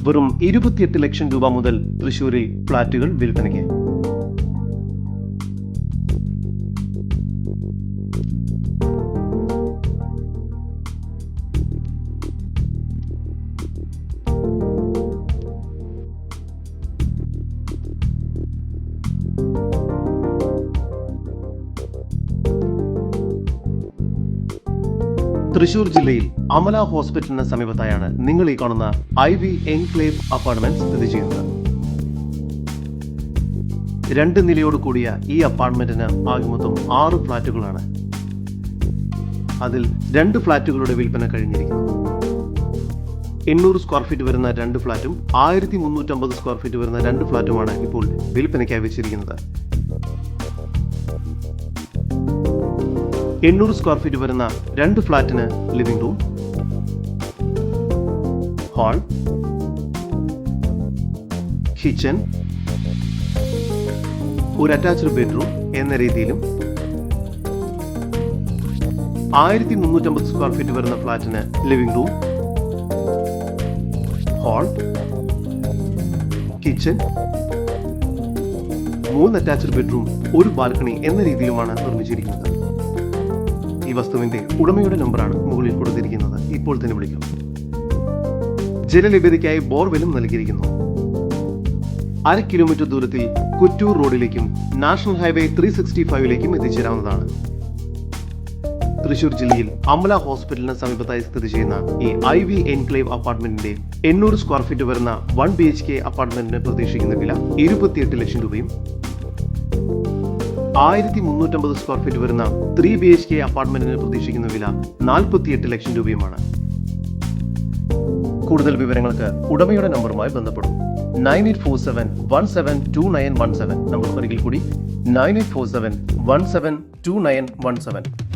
വെറും 28 ലക്ഷം രൂപ മുതൽ തൃശൂരിൽ ഫ്ളാറ്റുകൾ വിൽപ്പനയ്ക്ക്. തൃശൂർ ജില്ലയിൽ അമല ഹോസ്പിറ്റലിന് സമീപത്തായാണ് നിങ്ങൾ ഈ കാണുന്ന IV എൻക്ലേവ് അപ്പാർട്ട്മെന്റ് സ്ഥിതി ചെയ്യുന്നത്. 2 നിലയോട് കൂടിയ ഈ അപ്പാർട്ട്മെന്റിന് ആകെ മൊത്തം 6 ഫ്ളാറ്റുകളാണ്. അതിൽ 2 ഫ്ളാറ്റുകളുടെ വിൽപ്പന കഴിഞ്ഞിരിക്കുന്നു. 800 സ്ക്വയർ ഫീറ്റ് വരുന്ന 2 ഫ്ളാറ്റും 1350 സ്ക്വയർ ഫീറ്റ് വരുന്ന 2 ഫ്ളാറ്റുമാണ് ഇപ്പോൾ വിൽപ്പനയ്ക്കായി വെച്ചിരിക്കുന്നത്. 800 സ്ക്വയർ ഫീറ്റ് വരുന്ന 2 ഫ്ളാറ്റിന് ലിവിംഗ് റൂം, ഹാൾ, കിച്ചൺ, ഒരു അറ്റാച്ച്ഡ് ബെഡ്റൂം എന്ന രീതിയിലും 1350 സ്ക്വയർ ഫീറ്റ് വരുന്ന ഫ്ളാറ്റിന് living room, hall, kitchen, 3 attached bedroom, ഒരു ബാൽക്കണി എന്ന രീതിയിലുമാണ് നിർമ്മിച്ചിരിക്കുന്നത്. ഈ വസ്തുവിന്റെ ഉടമയുടെ നമ്പറാണ് മുകളിൽ കൊടുത്തിരിക്കുന്നത്. ഇപ്പോൾ തന്നെ വിളിക്കും. ജലലഭ്യതയ്ക്കായി ബോർവെല്ലും നൽകിയിരിക്കുന്നു. 1/2 കിലോമീറ്റർ ദൂരത്തിൽ കുറ്റൂർ റോഡിലേക്കും നാഷണൽ ഹൈവേ 365ലേക്കും എത്തിച്ചേരാവുന്നതാണ്. തൃശൂർ ജില്ലയിൽ അമല ഹോസ്പിറ്റലിന് സമീപത്തായി സ്ഥിതി ചെയ്യുന്ന ഈ IV എൻക്ലേവ് അപ്പാർട്ട്മെന്റിന്റെ 800 സ്ക്വയർ ഫീറ്റ് വരുന്ന 1 BHK അപ്പാർട്ട്മെന്റിന് പ്രതീക്ഷിക്കുന്ന വില 28 ലക്ഷം രൂപയും 1350 സ്ക്വയർ ഫീറ്റ് വരുന്ന 3 BHK അപ്പാർട്ട്മെന്റിന് പ്രതീക്ഷിക്കുന്ന വില 48 ലക്ഷം രൂപയുമാണ്. കൂടുതൽ വിവരങ്ങൾക്ക് ഉടമയുടെ നമ്പറുമായി ബന്ധപ്പെടും. 9847172917 നമ്പർ ഒരിക്കൽ കൂടി 9847172917.